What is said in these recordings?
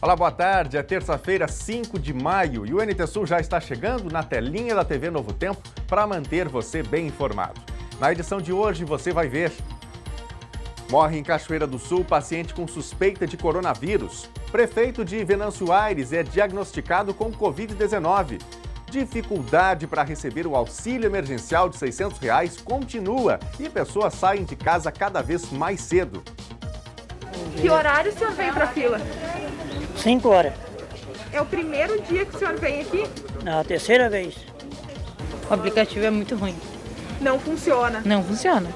Olá, boa tarde. É terça-feira, 5 de maio e o NT Sul já está chegando na telinha da TV Novo Tempo para manter você bem informado. Na edição de hoje você vai ver: morre em Cachoeira do Sul paciente com suspeita de coronavírus. Prefeito de Venâncio Aires é diagnosticado com Covid-19. Dificuldade para receber o auxílio emergencial de R$ 600 continua e pessoas saem de casa cada vez mais cedo. Que horário o senhor veio para a fila? 5 horas. É o primeiro dia que o senhor vem aqui? A terceira vez. O aplicativo é muito ruim. Não funciona. Não funciona.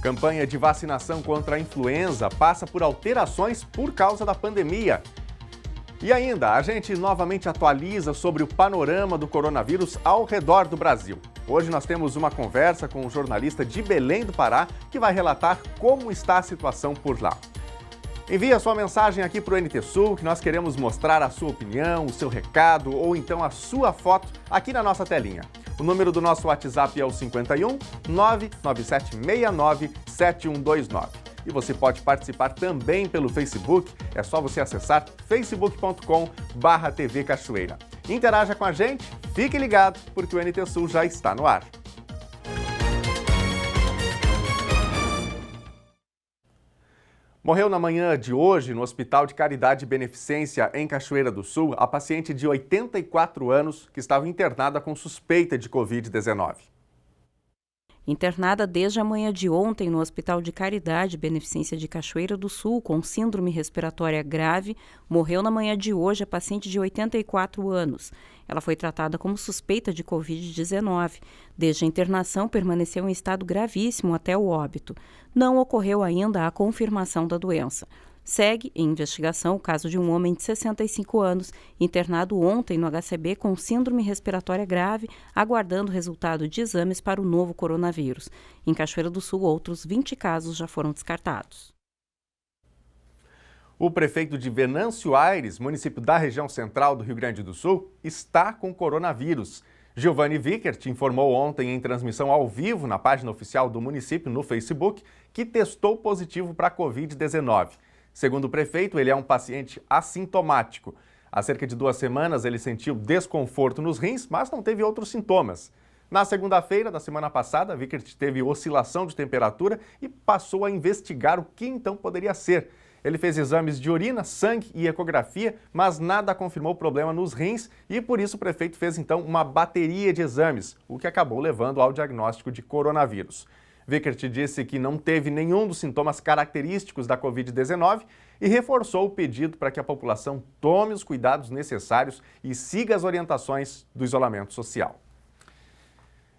Campanha de vacinação contra a influenza passa por alterações por causa da pandemia. E ainda, a gente novamente atualiza sobre o panorama do coronavírus ao redor do Brasil. Hoje nós temos uma conversa com um jornalista de Belém do Pará que vai relatar como está a situação por lá. Envie a sua mensagem aqui para o NT Sul, que nós queremos mostrar a sua opinião, o seu recado ou então a sua foto aqui na nossa telinha. O número do nosso WhatsApp é o 51 99769 7129. E você pode participar também pelo Facebook, é só você acessar facebook.com/TV Cachoeira. Interaja com a gente, fique ligado, porque o NT Sul já está no ar. Morreu na manhã de hoje, no Hospital de Caridade e Beneficência, em Cachoeira do Sul, a paciente de 84 anos que estava internada com suspeita de Covid-19. Internada desde a manhã de ontem no Hospital de Caridade e Beneficência de Cachoeira do Sul com síndrome respiratória grave, morreu na manhã de hoje a paciente de 84 anos. Ela foi tratada como suspeita de Covid-19. Desde a internação, permaneceu em estado gravíssimo até o óbito. Não ocorreu ainda a confirmação da doença. Segue em investigação o caso de um homem de 65 anos, internado ontem no HCB com síndrome respiratória grave, aguardando resultado de exames para o novo coronavírus. Em Cachoeira do Sul, outros 20 casos já foram descartados. O prefeito de Venâncio Aires, município da região central do Rio Grande do Sul, está com coronavírus. Giovanni Vickert informou ontem em transmissão ao vivo na página oficial do município no Facebook que testou positivo para a Covid-19. Segundo o prefeito, ele é um paciente assintomático. Há cerca de 2 semanas ele sentiu desconforto nos rins, mas não teve outros sintomas. Na segunda-feira da semana passada, Vickert teve oscilação de temperatura e passou a investigar o que então poderia ser. Ele fez exames de urina, sangue e ecografia, mas nada confirmou problema nos rins e por isso o prefeito fez então uma bateria de exames, o que acabou levando ao diagnóstico de coronavírus. Vickert disse que não teve nenhum dos sintomas característicos da Covid-19 e reforçou o pedido para que a população tome os cuidados necessários e siga as orientações do isolamento social.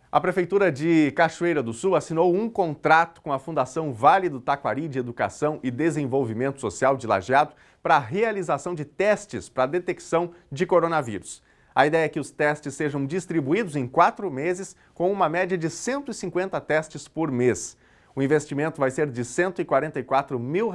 A Prefeitura de Cachoeira do Sul assinou um contrato com a Fundação Vale do Taquari de Educação e Desenvolvimento Social de Lajeado para a realização de testes para a detecção de coronavírus. A ideia é que os testes sejam distribuídos em 4 meses, com uma média de 150 testes por mês. O investimento vai ser de R$ 144 mil,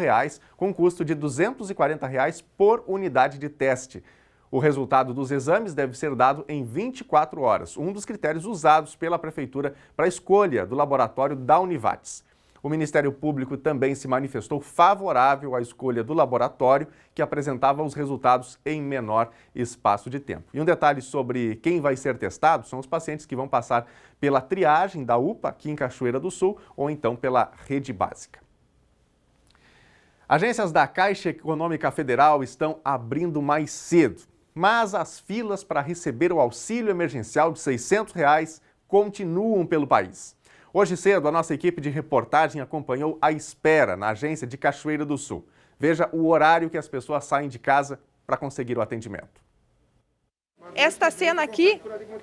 com custo de R$ 240 por unidade de teste. O resultado dos exames deve ser dado em 24 horas, um dos critérios usados pela Prefeitura para a escolha do laboratório da Univates. O Ministério Público também se manifestou favorável à escolha do laboratório, que apresentava os resultados em menor espaço de tempo. E um detalhe sobre quem vai ser testado são os pacientes que vão passar pela triagem da UPA, aqui em Cachoeira do Sul, ou então pela rede básica. Agências da Caixa Econômica Federal estão abrindo mais cedo, mas as filas para receber o auxílio emergencial de R$ 600 continuam pelo país. Hoje cedo, a nossa equipe de reportagem acompanhou a espera na agência de Cachoeira do Sul. Veja o horário que as pessoas saem de casa para conseguir o atendimento. Esta cena aqui,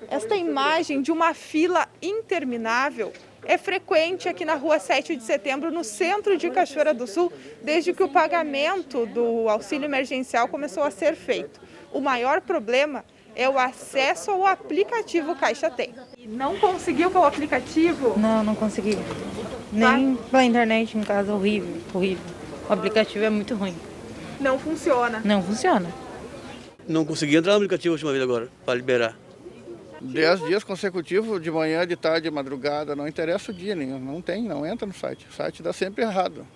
esta imagem de uma fila interminável, é frequente aqui na rua 7 de setembro, no centro de Cachoeira do Sul, desde que o pagamento do auxílio emergencial começou a ser feito. O maior problema é o acesso ao aplicativo Caixa Tem. Não conseguiu pelo aplicativo? Não consegui. Nem pela internet, em casa, horrível. O aplicativo é muito ruim. Não funciona? Não funciona. Não consegui entrar no aplicativo a última vez agora, para liberar. 10 dias consecutivos, de manhã, de tarde, de madrugada, não interessa o dia nenhum. Não entra no site. O site dá sempre errado.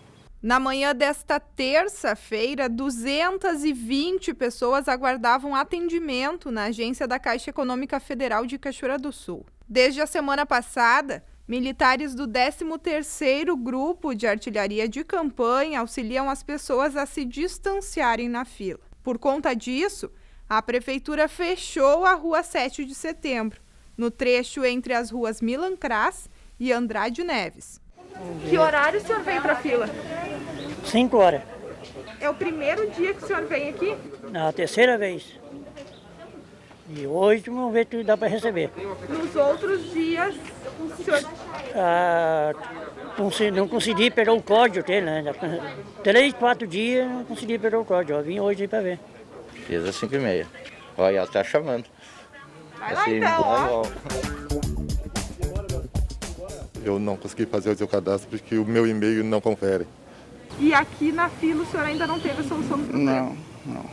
Na manhã desta terça-feira, 220 pessoas aguardavam atendimento na agência da Caixa Econômica Federal de Cachoeira do Sul. Desde a semana passada, militares do 13º Grupo de Artilharia de Campanha auxiliam as pessoas a se distanciarem na fila. Por conta disso, a Prefeitura fechou a Rua 7 de Setembro, no trecho entre as ruas Milan Kras e Andrade Neves. Que horário o senhor veio para a fila? 5 horas. É o primeiro dia que o senhor vem aqui? Na terceira vez. E hoje vamos ver se dá para receber. Nos outros dias, o senhor... Não consegui pegar o código dele, né? 3, 4 dias não consegui pegar o código. Eu vim hoje para ver. Fiz às 5h30. Olha, ela está chamando. Vai lá então, ó. Eu não consegui fazer o seu cadastro porque o meu e-mail não confere. E aqui na fila o senhor ainda não teve a solução do problema? Não.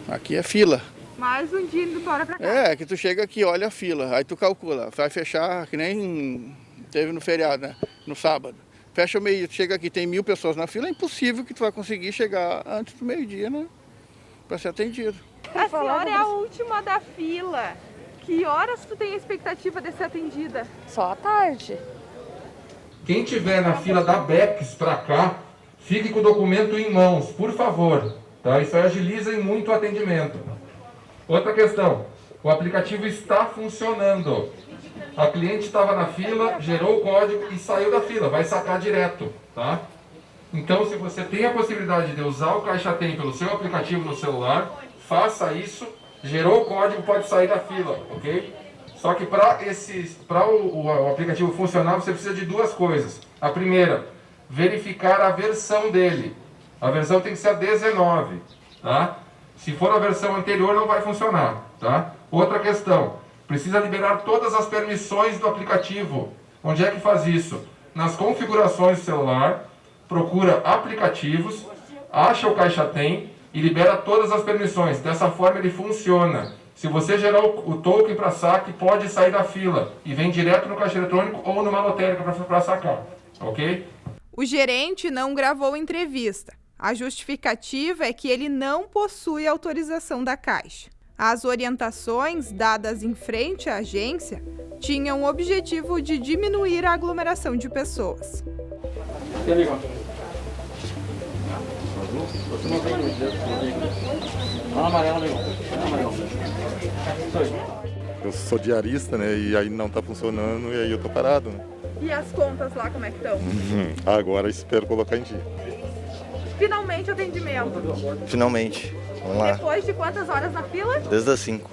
Aqui é fila. Mais um dia indo embora pra cá. É, que tu chega aqui, olha a fila, aí tu calcula. Vai fechar, que nem teve no feriado, né? No sábado. Fecha o meio-dia, tu chega aqui, tem 1.000 pessoas na fila, é impossível que tu vai conseguir chegar antes do meio-dia, né? Para ser atendido. A senhora é a última da fila. Que horas tu tem a expectativa de ser atendida? Só à tarde. Quem tiver na fila da Bex para cá, fique com o documento em mãos, por favor. Tá? Isso agiliza muito o atendimento. Outra questão, o aplicativo está funcionando. A cliente estava na fila, gerou o código e saiu da fila, vai sacar direto. Tá? Então, se você tem a possibilidade de usar o Caixa Tem pelo seu aplicativo no celular, faça isso, gerou o código, pode sair da fila, ok? Só que para o aplicativo funcionar, você precisa de duas coisas. A primeira, verificar a versão dele. A versão tem que ser a 19, tá? Se for a versão anterior, não vai funcionar, tá? Outra questão, precisa liberar todas as permissões do aplicativo. Onde é que faz isso? Nas configurações do celular, procura aplicativos, acha o Caixa Tem e libera todas as permissões. Dessa forma ele funciona. Se você gerar o token para saque, pode sair da fila e vem direto no caixa eletrônico ou numa lotérica para sacar, ok? O gerente não gravou entrevista. A justificativa é que ele não possui autorização da Caixa. As orientações dadas em frente à agência tinham o objetivo de diminuir a aglomeração de pessoas. Eu sou diarista, né? E aí não está funcionando e aí eu tô parado, né? E as contas lá, como é que estão? Agora espero colocar em dia. Finalmente atendimento. Finalmente. Vamos lá. Depois de quantas horas na fila? Desde as 5.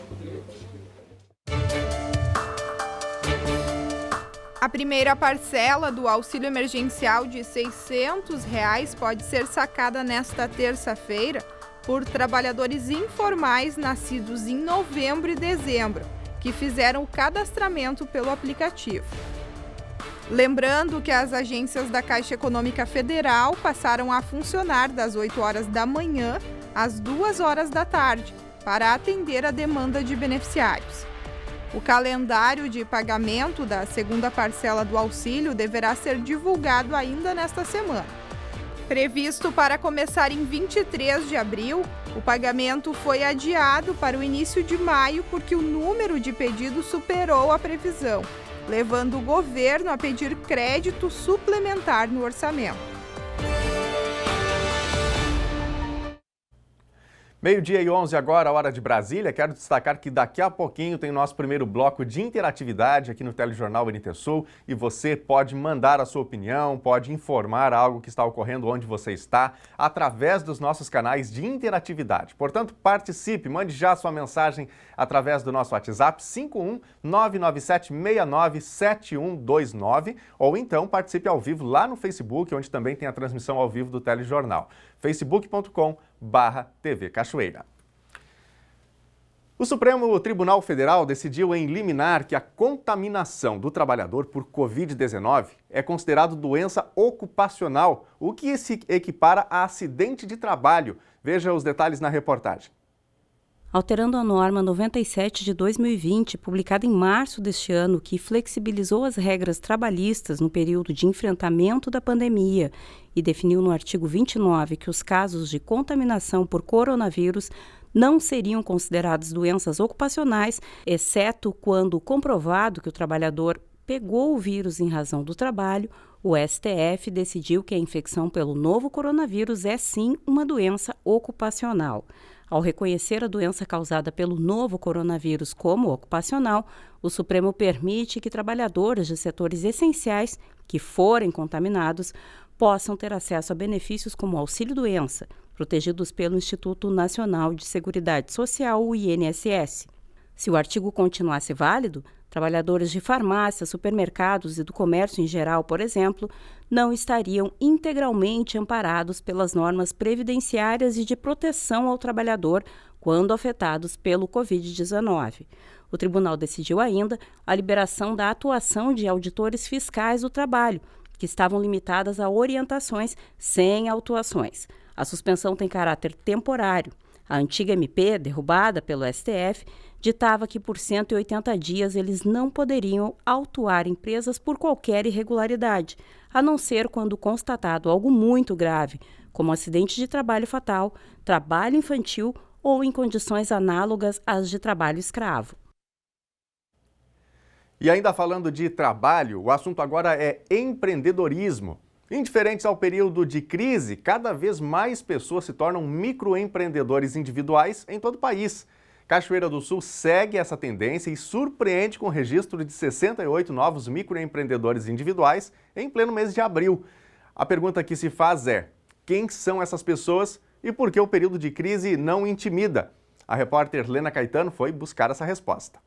A primeira parcela do auxílio emergencial de R$ 600 pode ser sacada nesta terça-feira por trabalhadores informais nascidos em novembro e dezembro, que fizeram o cadastramento pelo aplicativo. Lembrando que as agências da Caixa Econômica Federal passaram a funcionar das 8 horas da manhã às 2 horas da tarde, para atender a demanda de beneficiários. O calendário de pagamento da segunda parcela do auxílio deverá ser divulgado ainda nesta semana. Previsto para começar em 23 de abril, o pagamento foi adiado para o início de maio porque o número de pedidos superou a previsão, levando o governo a pedir crédito suplementar no orçamento. Meio-dia e 11 agora, hora de Brasília. Quero destacar que daqui a pouquinho tem nosso primeiro bloco de interatividade aqui no Telejornal NT Sul e você pode mandar a sua opinião, pode informar algo que está ocorrendo onde você está através dos nossos canais de interatividade. Portanto, participe, mande já a sua mensagem através do nosso WhatsApp 51997697129 ou então participe ao vivo lá no Facebook, onde também tem a transmissão ao vivo do Telejornal. facebook.com/TV Cachoeira. O Supremo Tribunal Federal decidiu em liminar que a contaminação do trabalhador por Covid-19 é considerado doença ocupacional, o que se equipara a acidente de trabalho. Veja os detalhes na reportagem. alterando a norma 97 de 2020, publicada em março deste ano, que flexibilizou as regras trabalhistas no período de enfrentamento da pandemia e definiu no artigo 29 que os casos de contaminação por coronavírus não seriam considerados doenças ocupacionais, exceto quando comprovado que o trabalhador pegou o vírus em razão do trabalho. O STF decidiu que a infecção pelo novo coronavírus é sim uma doença ocupacional. Ao reconhecer a doença causada pelo novo coronavírus como ocupacional, o Supremo permite que trabalhadores de setores essenciais que forem contaminados possam ter acesso a benefícios como auxílio-doença, protegidos pelo Instituto Nacional de Seguridade Social, o INSS. Se o artigo continuasse válido, trabalhadores de farmácias, supermercados e do comércio em geral, por exemplo, não estariam integralmente amparados pelas normas previdenciárias e de proteção ao trabalhador quando afetados pelo Covid-19. O tribunal decidiu ainda a liberação da atuação de auditores fiscais do trabalho, que estavam limitadas a orientações sem autuações. A suspensão tem caráter temporário. A antiga MP, derrubada pelo STF, ditava que por 180 dias eles não poderiam autuar empresas por qualquer irregularidade, a não ser quando constatado algo muito grave, como acidente de trabalho fatal, trabalho infantil ou em condições análogas às de trabalho escravo. E ainda falando de trabalho, o assunto agora é empreendedorismo. Indiferentes ao período de crise, cada vez mais pessoas se tornam microempreendedores individuais em todo o país. Cachoeira do Sul segue essa tendência e surpreende com o registro de 68 novos microempreendedores individuais em pleno mês de abril. A pergunta que se faz é: quem são essas pessoas e por que o período de crise não intimida? A repórter Lena Caetano foi buscar essa resposta.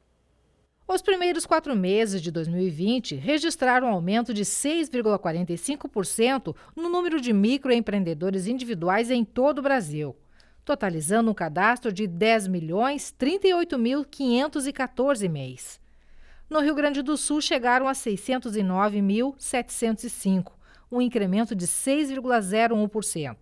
Os primeiros 4 meses de 2020 registraram um aumento de 6,45% no número de microempreendedores individuais em todo o Brasil, totalizando um cadastro de 10.038.514 MEIs. No Rio Grande do Sul, chegaram a 609.705, um incremento de 6,01%.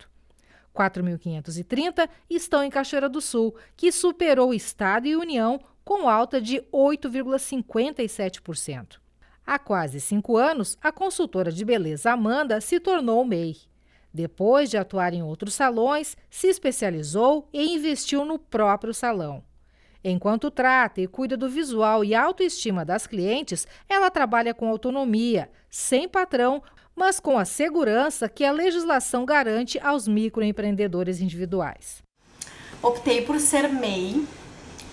4.530 estão em Cachoeira do Sul, que superou o Estado e União, com alta de 8,57%. Há quase 5 anos, a consultora de beleza Amanda se tornou MEI. Depois de atuar em outros salões, se especializou e investiu no próprio salão. Enquanto trata e cuida do visual e autoestima das clientes, ela trabalha com autonomia, sem patrão, mas com a segurança que a legislação garante aos microempreendedores individuais. Optei por ser MEI,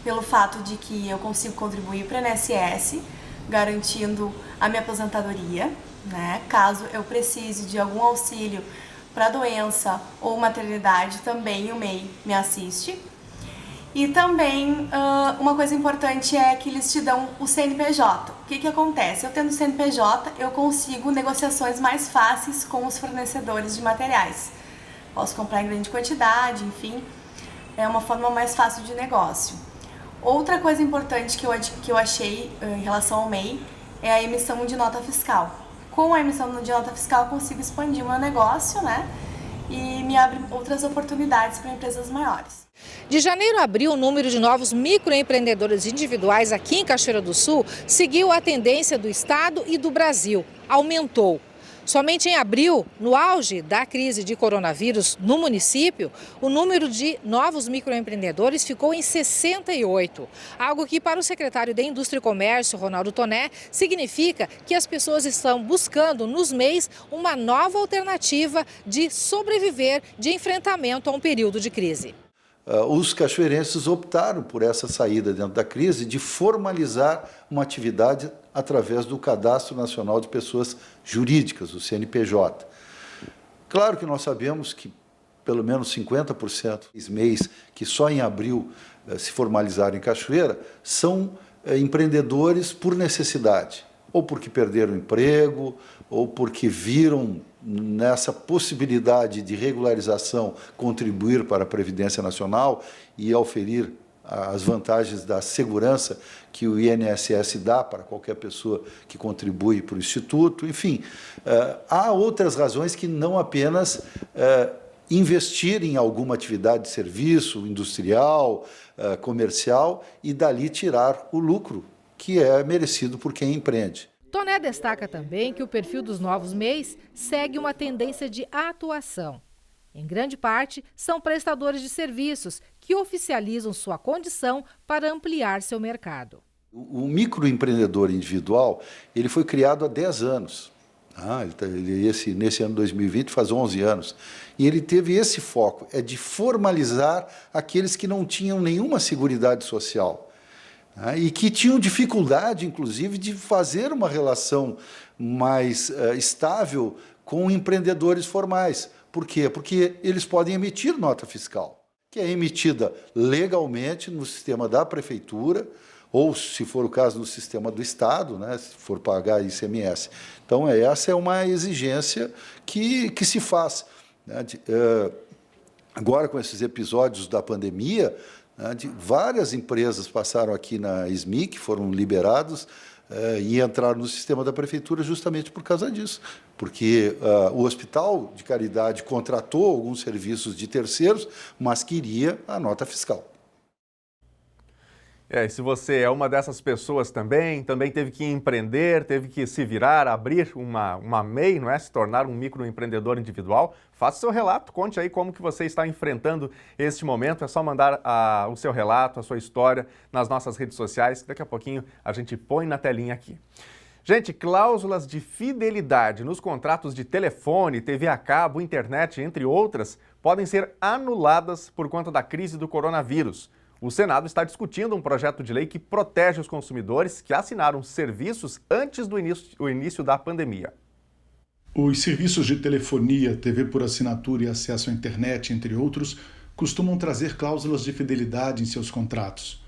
pelo fato de que eu consigo contribuir para o INSS, garantindo a minha aposentadoria, né? Caso eu precise de algum auxílio para doença ou maternidade, também o MEI me assiste. E também uma coisa importante é que eles te dão o CNPJ. O que acontece? Eu tendo o CNPJ, eu consigo negociações mais fáceis com os fornecedores de materiais. Posso comprar em grande quantidade, enfim, é uma forma mais fácil de negócio. Outra coisa importante que eu achei em relação ao MEI é a emissão de nota fiscal. Com a emissão de nota fiscal, eu consigo expandir o meu negócio, né? E me abre outras oportunidades para empresas maiores. De janeiro a abril, o número de novos microempreendedores individuais aqui em Cachoeira do Sul seguiu a tendência do Estado e do Brasil. Aumentou. Somente em abril, no auge da crise de coronavírus no município, o número de novos microempreendedores ficou em 68, algo que para o secretário da Indústria e Comércio, Ronaldo Toné, significa que as pessoas estão buscando nos MEIs uma nova alternativa de sobreviver, de enfrentamento a um período de crise. Os cachoeirenses optaram por essa saída dentro da crise de formalizar uma atividade através do Cadastro Nacional de Pessoas Jurídicas, o CNPJ. Claro que nós sabemos que pelo menos 50% dos MEIs que só em abril se formalizaram em Cachoeira são empreendedores por necessidade, ou porque perderam o emprego, ou porque viram nessa possibilidade de regularização contribuir para a Previdência Nacional e oferir as vantagens da segurança que o INSS dá para qualquer pessoa que contribui para o Instituto. Enfim, há outras razões que não apenas investir em alguma atividade de serviço industrial, comercial e dali tirar o lucro que é merecido por quem empreende. Toné destaca também que o perfil dos novos MEIs segue uma tendência de atuação. Em grande parte, são prestadores de serviços que oficializam sua condição para ampliar seu mercado. O microempreendedor individual ele foi criado há 10 anos. Nesse ano 2020 faz 11 anos. E ele teve esse foco, de formalizar aqueles que não tinham nenhuma seguridade social. E que tinham dificuldade, inclusive, de fazer uma relação mais estável com empreendedores formais. Por quê? Porque eles podem emitir nota fiscal, que é emitida legalmente no sistema da prefeitura, ou, se for o caso, no sistema do Estado, né, se for pagar ICMS. Então, essa é uma exigência que se faz. Né, agora, com esses episódios da pandemia, várias empresas passaram aqui na SMIC, foram liberados e entraram no sistema da prefeitura justamente por causa disso. Porque o Hospital de Caridade contratou alguns serviços de terceiros, mas queria a nota fiscal. E se você é uma dessas pessoas também teve que empreender, teve que se virar, abrir uma MEI, não é? Se tornar um microempreendedor individual, faça seu relato, conte aí como que você está enfrentando este momento. É só mandar o seu relato, a sua história nas nossas redes sociais, que daqui a pouquinho a gente põe na telinha aqui. Gente, cláusulas de fidelidade nos contratos de telefone, TV a cabo, internet, entre outras, podem ser anuladas por conta da crise do coronavírus. O Senado está discutindo um projeto de lei que protege os consumidores que assinaram serviços antes do início da pandemia. Os serviços de telefonia, TV por assinatura e acesso à internet, entre outros, costumam trazer cláusulas de fidelidade em seus contratos.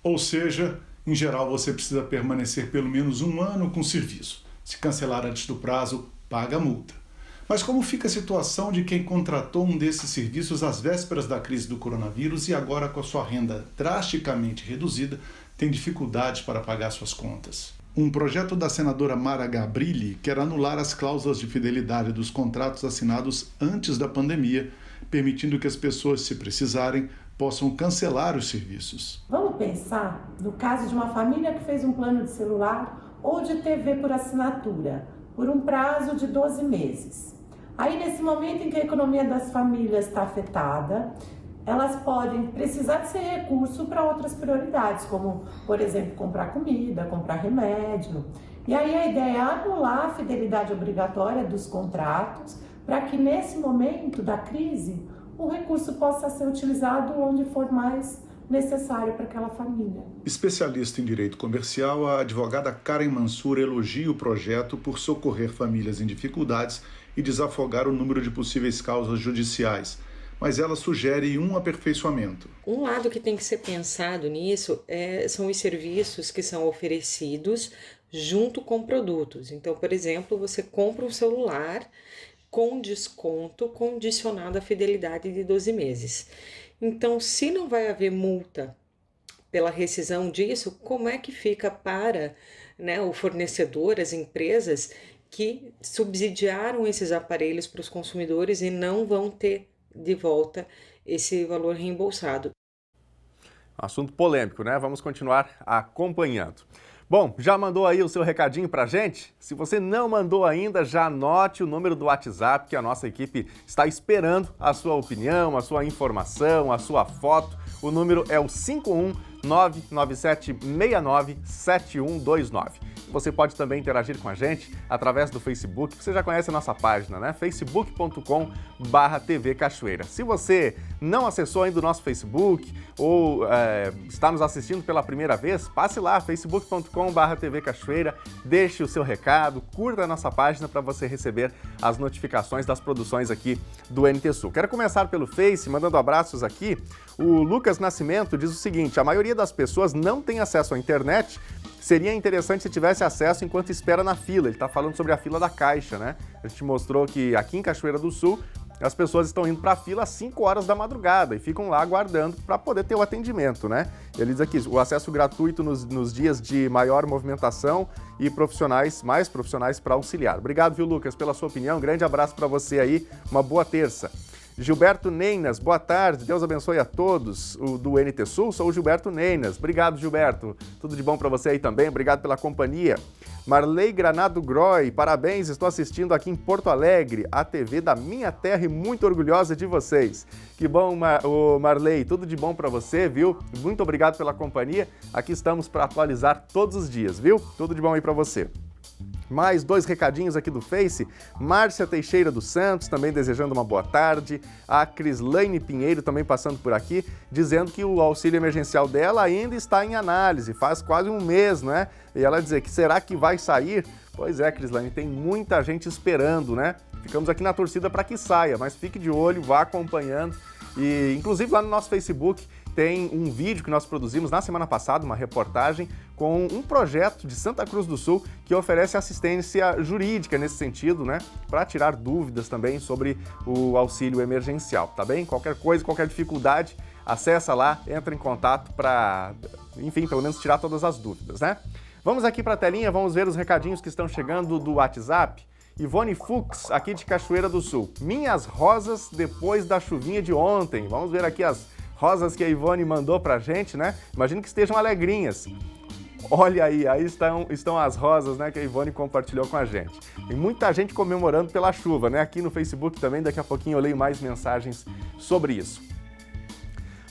Ou seja, em geral você precisa permanecer pelo menos 1 ano com o serviço. Se cancelar antes do prazo, paga a multa. Mas como fica a situação de quem contratou um desses serviços às vésperas da crise do coronavírus e agora, com a sua renda drasticamente reduzida, tem dificuldades para pagar suas contas? Um projeto da senadora Mara Gabrilli quer anular as cláusulas de fidelidade dos contratos assinados antes da pandemia, permitindo que as pessoas, se precisarem, possam cancelar os serviços. Vamos pensar no caso de uma família que fez um plano de celular ou de TV por assinatura, por um prazo de 12 meses. Aí, nesse momento em que a economia das famílias está afetada, elas podem precisar de ser recurso para outras prioridades, como, por exemplo, comprar comida, comprar remédio. E aí a ideia é anular a fidelidade obrigatória dos contratos para que, nesse momento da crise, o recurso possa ser utilizado onde for mais necessário para aquela família. Especialista em direito comercial, a advogada Karen Mansur elogia o projeto por socorrer famílias em dificuldades e desafogar o número de possíveis causas judiciais, mas ela sugere um aperfeiçoamento. Um lado que tem que ser pensado nisso são os serviços que são oferecidos junto com produtos. Então, por exemplo, você compra um celular com desconto condicionado à fidelidade de 12 meses. Então, se não vai haver multa pela rescisão disso, como é que fica para o fornecedor, as empresas que subsidiaram esses aparelhos para os consumidores e não vão ter de volta esse valor reembolsado? Assunto polêmico, né? Vamos continuar acompanhando. Bom, já mandou aí o seu recadinho pra gente? Se você não mandou ainda, já anote o número do WhatsApp que a nossa equipe está esperando a sua opinião, a sua informação, a sua foto. O número é o 51997697129. Você pode também interagir com a gente através do Facebook. Você já conhece a nossa página, né? facebook.com/TV Cachoeira. Se você não acessou ainda o nosso Facebook ou está nos assistindo pela primeira vez, passe lá, facebook.com/TV Cachoeira, deixe o seu recado, curta a nossa página para você receber as notificações das produções aqui do NT Sul. Quero começar pelo Face, mandando abraços aqui. O Lucas Nascimento diz o seguinte: a maioria das pessoas não tem acesso à internet. Seria interessante se tivesse acesso enquanto espera na fila. Ele está falando sobre a fila da Caixa, né? A gente mostrou que aqui em Cachoeira do Sul, as pessoas estão indo para a fila às 5 horas da madrugada e ficam lá aguardando para poder ter o atendimento, né? Ele diz aqui, o acesso gratuito nos dias de maior movimentação e mais profissionais para auxiliar. Obrigado, viu, Lucas, pela sua opinião. Um grande abraço para você aí, uma boa terça. Gilberto Neinas, boa tarde, Deus abençoe a todos. O do NT Sul, sou o Gilberto Neinas. Obrigado, Gilberto. Tudo de bom para você aí também, obrigado pela companhia. Marley Granado Groy, parabéns, estou assistindo aqui em Porto Alegre, a TV da minha terra e muito orgulhosa de vocês. Que bom, Marley, tudo de bom para você, viu? Muito obrigado pela companhia. Aqui estamos para atualizar todos os dias, viu? Tudo de bom aí para você. Mais 2 recadinhos aqui do Face. Márcia Teixeira dos Santos também desejando uma boa tarde. A Crislaine Pinheiro também passando por aqui, dizendo que o auxílio emergencial dela ainda está em análise, faz quase um mês, né? E ela dizer que será que vai sair? Pois é, Crislaine, tem muita gente esperando, né? Ficamos aqui na torcida para que saia, mas fique de olho, vá acompanhando. E inclusive lá no nosso Facebook tem um vídeo que nós produzimos na semana passada, uma reportagem com um projeto de Santa Cruz do Sul que oferece assistência jurídica nesse sentido, né? Para tirar dúvidas também sobre o auxílio emergencial, tá bem? Qualquer coisa, qualquer dificuldade, acessa lá, entra em contato para, enfim, pelo menos tirar todas as dúvidas, né? Vamos aqui para a telinha, vamos ver os recadinhos que estão chegando do WhatsApp. Ivone Fux, aqui de Cachoeira do Sul. Minhas rosas depois da chuvinha de ontem. Vamos ver aqui as rosas que a Ivone mandou pra gente, né? Imagino que estejam alegrinhas. Olha aí estão as rosas, né, que a Ivone compartilhou com a gente. Tem muita gente comemorando pela chuva, né? Aqui no Facebook também, daqui a pouquinho eu leio mais mensagens sobre isso.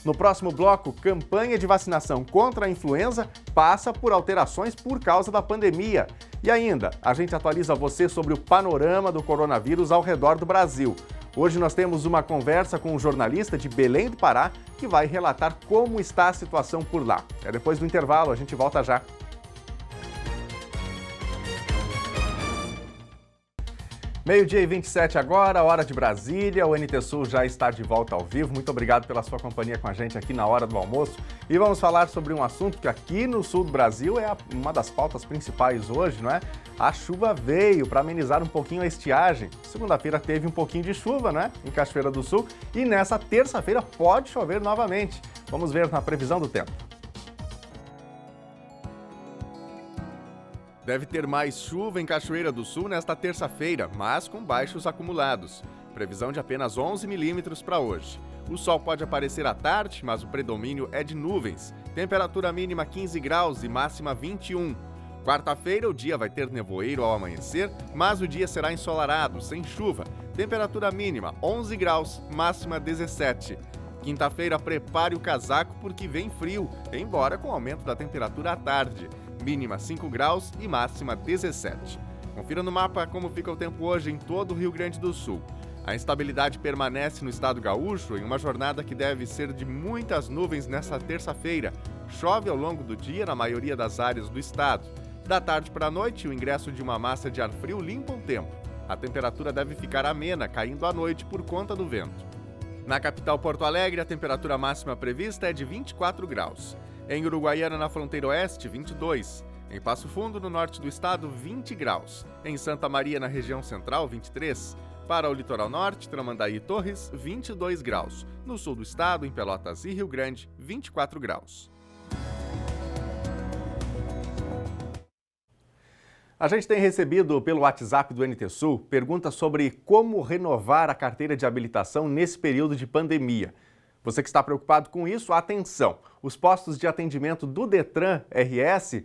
No próximo bloco, campanha de vacinação contra a influenza passa por alterações por causa da pandemia. E ainda, a gente atualiza você sobre o panorama do coronavírus ao redor do Brasil. Hoje nós temos uma conversa com um jornalista de Belém do Pará que vai relatar como está a situação por lá. É depois do intervalo, a gente volta já. Meio-dia e 27 agora, hora de Brasília, o NT Sul já está de volta ao vivo. Muito obrigado pela sua companhia com a gente aqui na hora do almoço. E vamos falar sobre um assunto que aqui no sul do Brasil é uma das pautas principais hoje, não é? A chuva veio para amenizar um pouquinho a estiagem. Segunda-feira teve um pouquinho de chuva, né? Em Cachoeira do Sul. E nessa terça-feira pode chover novamente. Vamos ver na previsão do tempo. Deve ter mais chuva em Cachoeira do Sul nesta terça-feira, mas com baixos acumulados. Previsão de apenas 11 milímetros para hoje. O sol pode aparecer à tarde, mas o predomínio é de nuvens. Temperatura mínima 15 graus e máxima 21. Quarta-feira o dia vai ter nevoeiro ao amanhecer, mas o dia será ensolarado, sem chuva. Temperatura mínima 11 graus, máxima 17. Quinta-feira prepare o casaco porque vem frio, embora com aumento da temperatura à tarde. Mínima 5 graus e máxima 17. Confira no mapa como fica o tempo hoje em todo o Rio Grande do Sul. A instabilidade permanece no estado gaúcho em uma jornada que deve ser de muitas nuvens nesta terça-feira. Chove ao longo do dia na maioria das áreas do estado. Da tarde para a noite, o ingresso de uma massa de ar frio limpa o tempo. A temperatura deve ficar amena, caindo à noite por conta do vento. Na capital Porto Alegre, a temperatura máxima prevista é de 24 graus. Em Uruguaiana, na fronteira oeste, 22. Em Passo Fundo, no norte do estado, 20 graus. Em Santa Maria, na região central, 23. Para o litoral norte, Tramandaí e Torres, 22 graus. No sul do estado, em Pelotas e Rio Grande, 24 graus. A gente tem recebido pelo WhatsApp do NT Sul perguntas sobre como renovar a carteira de habilitação nesse período de pandemia. Você que está preocupado com isso, atenção! Os postos de atendimento do Detran RS,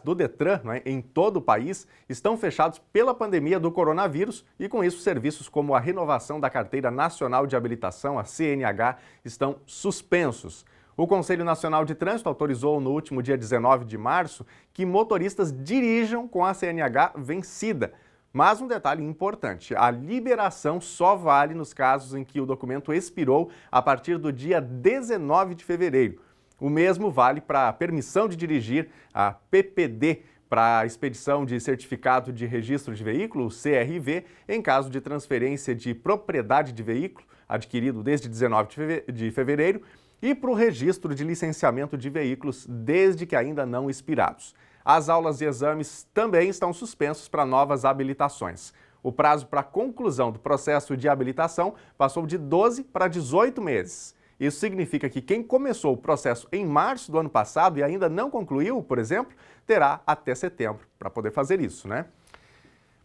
do Detran, né, em todo o país, estão fechados pela pandemia do coronavírus e, com isso, serviços como a renovação da Carteira Nacional de Habilitação, a CNH, estão suspensos. O Conselho Nacional de Trânsito autorizou no último dia 19 de março que motoristas dirijam com a CNH vencida. Mas um detalhe importante, a liberação só vale nos casos em que o documento expirou a partir do dia 19 de fevereiro. O mesmo vale para a permissão de dirigir, a PPD, para a expedição de certificado de registro de veículo, CRV, em caso de transferência de propriedade de veículo, adquirido desde 19 de fevereiro, e para o registro de licenciamento de veículos, desde que ainda não expirados. As aulas e exames também estão suspensos para novas habilitações. O prazo para a conclusão do processo de habilitação passou de 12 para 18 meses. Isso significa que quem começou o processo em março do ano passado e ainda não concluiu, por exemplo, terá até setembro para poder fazer isso, né?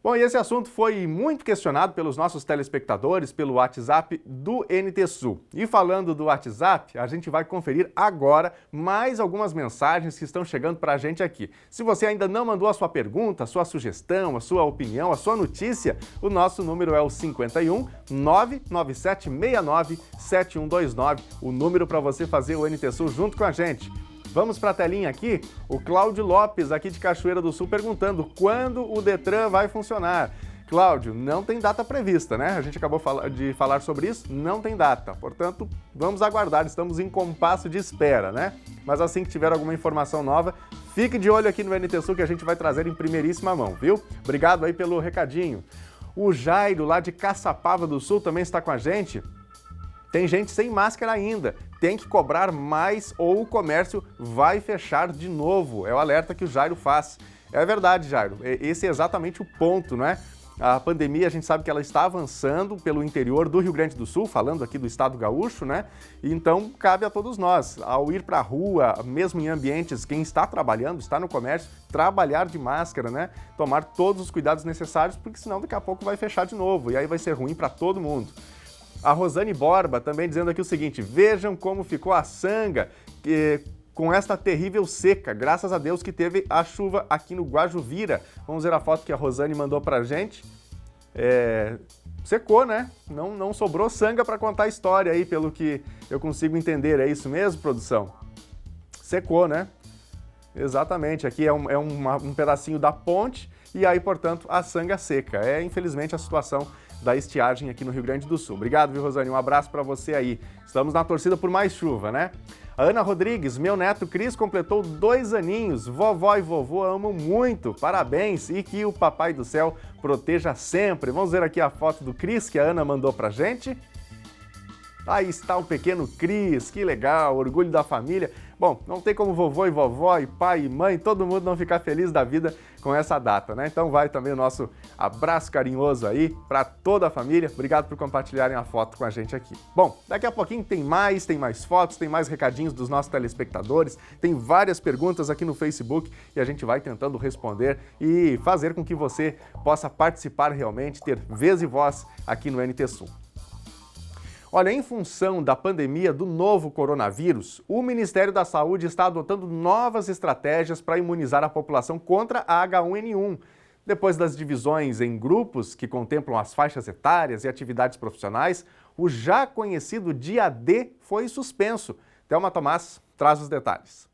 Bom, e esse assunto foi muito questionado pelos nossos telespectadores pelo WhatsApp do NT Sul. E falando do WhatsApp, a gente vai conferir agora mais algumas mensagens que estão chegando para a gente aqui. Se você ainda não mandou a sua pergunta, a sua sugestão, a sua opinião, a sua notícia, o nosso número é o 51 99769 7129, o número para você fazer o NT Sul junto com a gente. Vamos para a telinha aqui, o Cláudio Lopes, aqui de Cachoeira do Sul, perguntando quando o Detran vai funcionar. Cláudio, não tem data prevista, né? A gente acabou de falar sobre isso, não tem data. Portanto, vamos aguardar, estamos em compasso de espera, né? Mas assim que tiver alguma informação nova, fique de olho aqui no NT Sul que a gente vai trazer em primeiríssima mão, viu? Obrigado aí pelo recadinho. O Jairo, lá de Caçapava do Sul, também está com a gente. Tem gente sem máscara ainda, tem que cobrar mais ou o comércio vai fechar de novo. É o alerta que o Jairo faz. É verdade, Jairo, esse é exatamente o ponto, não é? A pandemia, a gente sabe que ela está avançando pelo interior do Rio Grande do Sul, falando aqui do estado gaúcho, né? E então, cabe a todos nós, ao ir para a rua, mesmo em ambientes, quem está trabalhando, está no comércio, trabalhar de máscara, né? Tomar todos os cuidados necessários, porque senão daqui a pouco vai fechar de novo e aí vai ser ruim para todo mundo. A Rosane Borba também dizendo aqui o seguinte, vejam como ficou a Sanga com esta terrível seca, graças a Deus que teve a chuva aqui no Guajuvira. Vamos ver a foto que a Rosane mandou pra gente. Secou, né? Não sobrou Sanga para contar a história aí, pelo que eu consigo entender. É isso mesmo, produção? Secou, né? Exatamente, aqui é um pedacinho da ponte e aí, portanto, a Sanga seca. É, infelizmente, a situação da estiagem aqui no Rio Grande do Sul. Obrigado, viu, Rosane? Um abraço para você aí. Estamos na torcida por mais chuva, né? A Ana Rodrigues, meu neto Cris completou 2 aninhos. Vovó e vovô amam muito. Parabéns e que o Papai do Céu proteja sempre. Vamos ver aqui a foto do Cris que a Ana mandou pra gente. Aí está o pequeno Cris, que legal, orgulho da família. Bom, não tem como vovô e vovó e pai e mãe, todo mundo não ficar feliz da vida com essa data, né? Então vai também o nosso abraço carinhoso aí para toda a família. Obrigado por compartilharem a foto com a gente aqui. Bom, daqui a pouquinho tem mais fotos, tem mais recadinhos dos nossos telespectadores, tem várias perguntas aqui no Facebook e a gente vai tentando responder e fazer com que você possa participar realmente, ter vez e voz aqui no NT Sul. Olha, em função da pandemia do novo coronavírus, o Ministério da Saúde está adotando novas estratégias para imunizar a população contra a H1N1. Depois das divisões em grupos que contemplam as faixas etárias e atividades profissionais, o já conhecido dia D foi suspenso. Thelma Tomás traz os detalhes.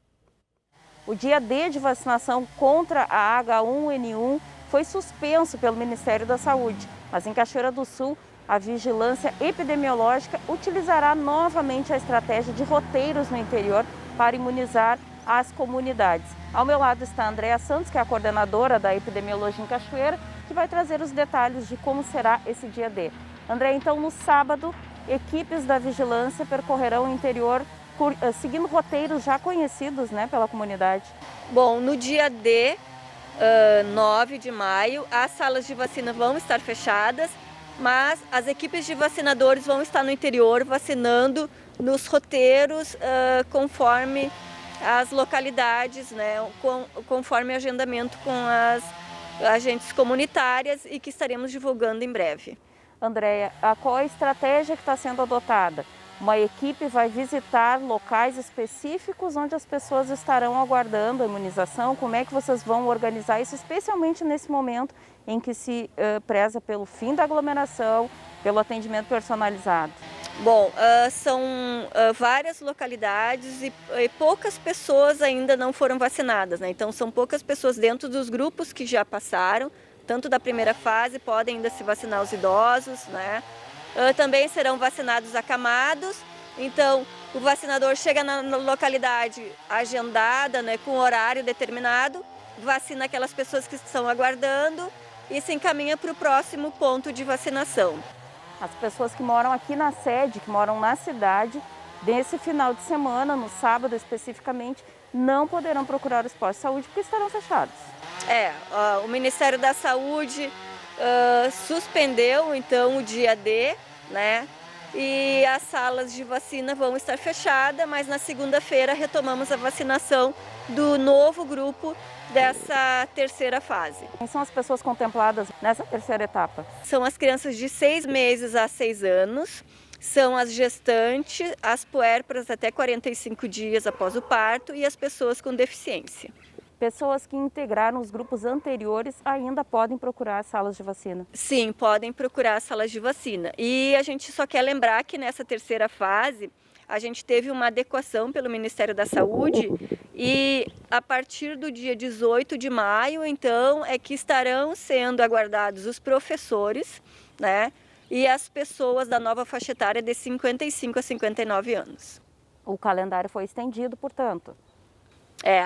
O dia D de vacinação contra a H1N1 foi suspenso pelo Ministério da Saúde, mas em Cachoeira do Sul, a vigilância epidemiológica utilizará novamente a estratégia de roteiros no interior para imunizar as comunidades. Ao meu lado está a Andréa Santos, que é a coordenadora da epidemiologia em Cachoeira, que vai trazer os detalhes de como será esse dia D. Andréa, então no sábado, equipes da vigilância percorrerão o interior seguindo roteiros já conhecidos, né, pela comunidade. Bom, no dia D, 9 de maio, as salas de vacina vão estar fechadas, mas as equipes de vacinadores vão estar no interior vacinando nos roteiros conforme as localidades, né, conforme agendamento com as agentes comunitárias e que estaremos divulgando em breve. Andréa, qual é a estratégia que está sendo adotada? Uma equipe vai visitar locais específicos onde as pessoas estarão aguardando a imunização. Como é que vocês vão organizar isso, especialmente nesse momento em que se preza pelo fim da aglomeração, pelo atendimento personalizado? Bom, são várias localidades e poucas pessoas ainda não foram vacinadas, né? Então são poucas pessoas dentro dos grupos que já passaram, tanto da primeira fase, podem ainda se vacinar os idosos, né? Também serão vacinados acamados, então o vacinador chega na localidade agendada, né, com horário determinado, vacina aquelas pessoas que estão aguardando e se encaminha para o próximo ponto de vacinação. As pessoas que moram aqui na sede, que moram na cidade, desse final de semana, no sábado especificamente, não poderão procurar os postos de saúde porque estarão fechados. O Ministério da Saúde suspendeu então o dia D, né? E as salas de vacina vão estar fechadas, mas na segunda-feira retomamos a vacinação do novo grupo dessa terceira fase. Quem são as pessoas contempladas nessa terceira etapa? São as crianças de 6 meses a 6 anos, são as gestantes, as puérperas até 45 dias após o parto e as pessoas com deficiência. Pessoas que integraram os grupos anteriores ainda podem procurar as salas de vacina? Sim, podem procurar as salas de vacina. E a gente só quer lembrar que nessa terceira fase, a gente teve uma adequação pelo Ministério da Saúde e a partir do dia 18 de maio, então, é que estarão sendo aguardados os professores, né, e as pessoas da nova faixa etária de 55 a 59 anos. O calendário foi estendido, portanto?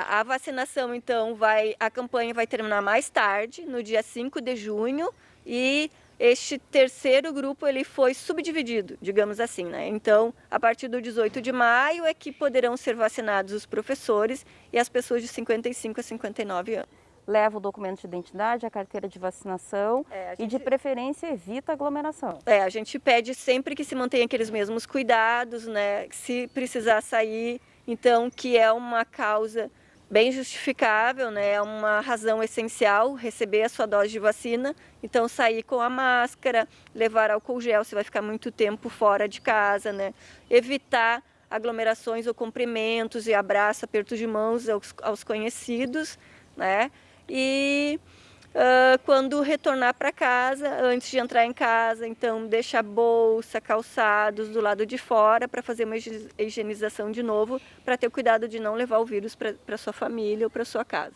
A vacinação, então, a campanha vai terminar mais tarde, no dia 5 de junho, e este terceiro grupo ele foi subdividido, digamos assim, né? Então, a partir do 18 de maio é que poderão ser vacinados os professores e as pessoas de 55 a 59 anos. Leva o documento de identidade, a carteira de vacinação e, de preferência, evita aglomeração. A gente pede sempre que se mantenha aqueles mesmos cuidados, né? Se precisar sair, então, que é uma causa bem justificável, né? É uma razão essencial receber a sua dose de vacina. Então, sair com a máscara, levar álcool gel, se vai ficar muito tempo fora de casa, né? Evitar aglomerações ou cumprimentos e abraço, apertos de mãos aos conhecidos, né? E quando retornar para casa, antes de entrar em casa, então deixar bolsa, calçados do lado de fora para fazer uma higienização de novo, para ter cuidado de não levar o vírus para sua família ou para sua casa.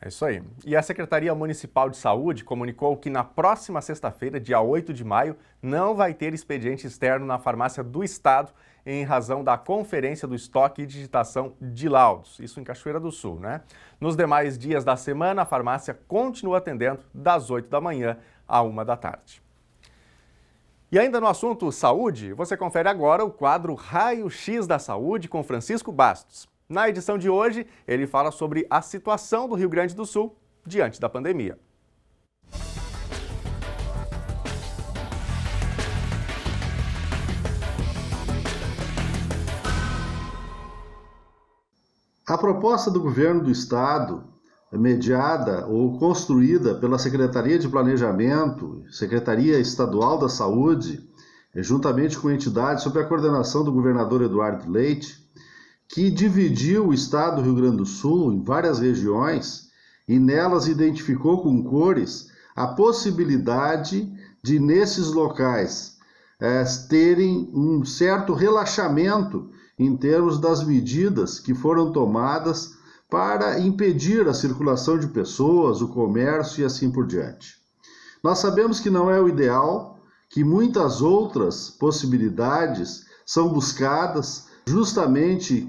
É isso aí. E a Secretaria Municipal de Saúde comunicou que na próxima sexta-feira, dia 8 de maio, não vai ter expediente externo na farmácia do Estado em razão da Conferência do Estoque e Digitação de Laudos, isso em Cachoeira do Sul, né? Nos demais dias da semana, a farmácia continua atendendo das 8 da manhã à 1 da tarde. E ainda no assunto saúde, você confere agora o quadro Raio-X da Saúde com Francisco Bastos. Na edição de hoje, ele fala sobre a situação do Rio Grande do Sul diante da pandemia. A proposta do governo do estado, mediada ou construída pela Secretaria de Planejamento, Secretaria Estadual da Saúde, juntamente com entidades sob a coordenação do governador Eduardo Leite, que dividiu o estado do Rio Grande do Sul em várias regiões e nelas identificou com cores a possibilidade de, nesses locais, terem um certo relaxamento em termos das medidas que foram tomadas para impedir a circulação de pessoas, o comércio e assim por diante. Nós sabemos que não é o ideal, que muitas outras possibilidades são buscadas, justamente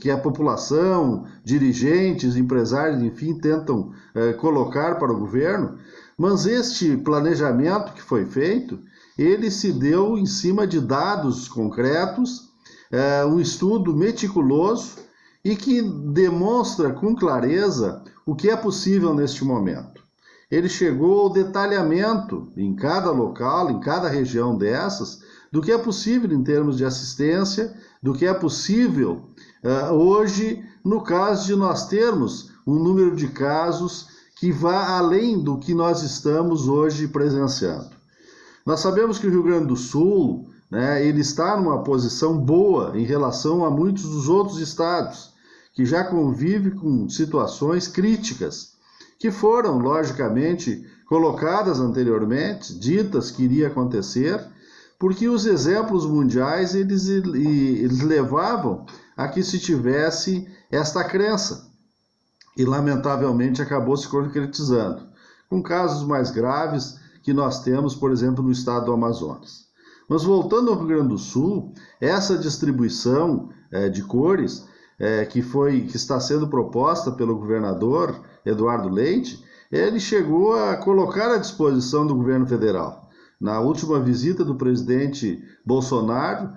que a população, dirigentes, empresários, enfim, tentam colocar para o governo, mas este planejamento que foi feito, ele se deu em cima de dados concretos, um estudo meticuloso e que demonstra com clareza o que é possível neste momento. Ele chegou ao detalhamento em cada local, em cada região dessas, do que é possível em termos de assistência, do que é possível hoje, no caso de nós termos um número de casos que vá além do que nós estamos hoje presenciando. Nós sabemos que o Rio Grande do Sul, ele está numa posição boa em relação a muitos dos outros estados, que já convivem com situações críticas, que foram, logicamente, colocadas anteriormente, ditas que iria acontecer, porque os exemplos mundiais eles levavam a que se tivesse esta crença, e lamentavelmente acabou se concretizando, com casos mais graves que nós temos, por exemplo, no estado do Amazonas. Mas voltando ao Rio Grande do Sul, essa distribuição de cores que está sendo proposta pelo governador Eduardo Leite, ele chegou a colocar à disposição do governo federal. Na última visita do presidente Bolsonaro,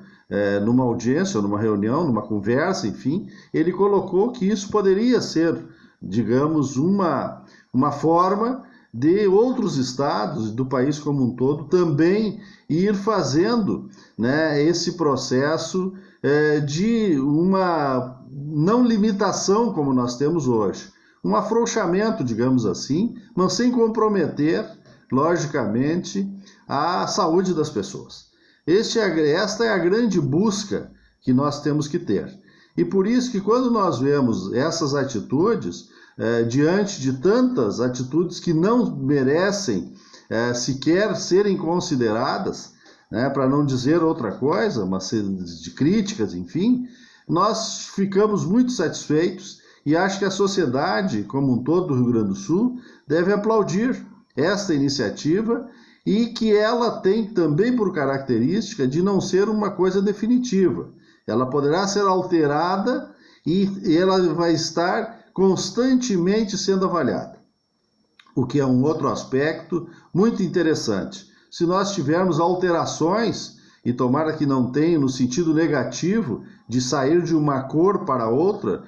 numa audiência, numa reunião, numa conversa, enfim, ele colocou que isso poderia ser, digamos, uma forma de outros estados do país como um todo também ir fazendo esse processo de uma não limitação como nós temos hoje, um afrouxamento, digamos assim, mas sem comprometer, logicamente, a saúde das pessoas. Esta é a grande busca que nós temos que ter. E por isso que quando nós vemos essas atitudes, diante de tantas atitudes que não merecem sequer serem consideradas, né, para não dizer outra coisa, mas de críticas, enfim, nós ficamos muito satisfeitos e acho que a sociedade, como um todo do Rio Grande do Sul, deve aplaudir esta iniciativa e que ela tem também por característica de não ser uma coisa definitiva. Ela poderá ser alterada e ela vai estar constantemente sendo avaliada, o que é um outro aspecto muito interessante. Se nós tivermos alterações, e tomara que não tenha no sentido negativo de sair de uma cor para outra,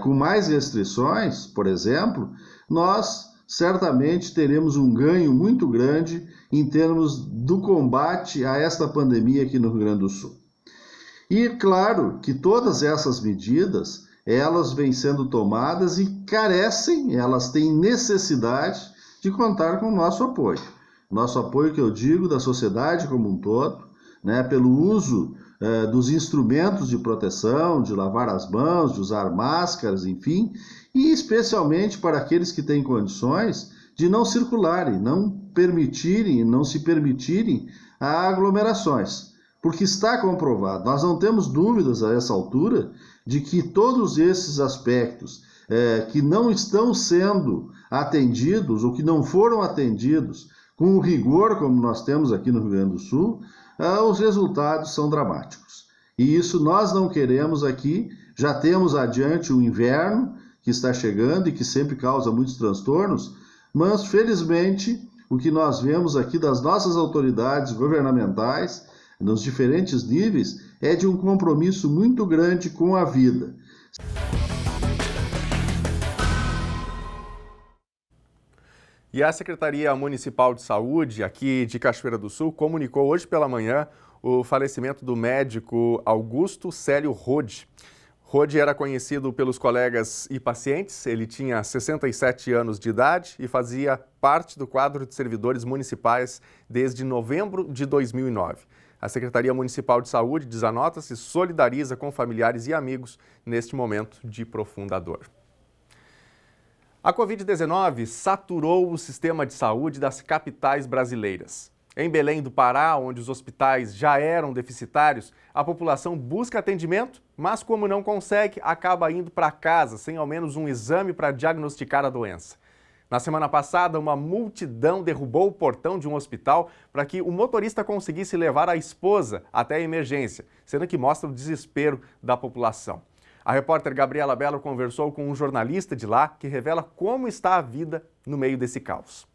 com mais restrições, por exemplo, nós certamente teremos um ganho muito grande em termos do combate a esta pandemia aqui no Rio Grande do Sul. E claro que todas essas medidas, elas vêm sendo tomadas e carecem, elas têm necessidade de contar com o nosso apoio. Nosso apoio, que eu digo, da sociedade como um todo, né, pelo uso dos instrumentos de proteção, de lavar as mãos, de usar máscaras, enfim, e especialmente para aqueles que têm condições de não circularem, não se permitirem aglomerações. Porque está comprovado, nós não temos dúvidas a essa altura de que todos esses aspectos que não estão sendo atendidos ou que não foram atendidos com o rigor como nós temos aqui no Rio Grande do Sul, os resultados são dramáticos. E isso nós não queremos aqui. Já temos adiante o inverno que está chegando e que sempre causa muitos transtornos, mas felizmente o que nós vemos aqui das nossas autoridades governamentais nos diferentes níveis é de um compromisso muito grande com a vida. E a Secretaria Municipal de Saúde, aqui de Cachoeira do Sul, comunicou hoje pela manhã o falecimento do médico Augusto Célio Rode. Rode era conhecido pelos colegas e pacientes, ele tinha 67 anos de idade e fazia parte do quadro de servidores municipais desde novembro de 2009. A Secretaria Municipal de Saúde, diz a nota, se solidariza com familiares e amigos neste momento de profunda dor. A Covid-19 saturou o sistema de saúde das capitais brasileiras. Em Belém do Pará, onde os hospitais já eram deficitários, a população busca atendimento, mas como não consegue, acaba indo para casa sem ao menos um exame para diagnosticar a doença. Na semana passada, uma multidão derrubou o portão de um hospital para que o motorista conseguisse levar a esposa até a emergência, sendo que mostra o desespero da população. A repórter Gabriela Bello conversou com um jornalista de lá que revela como está a vida no meio desse caos.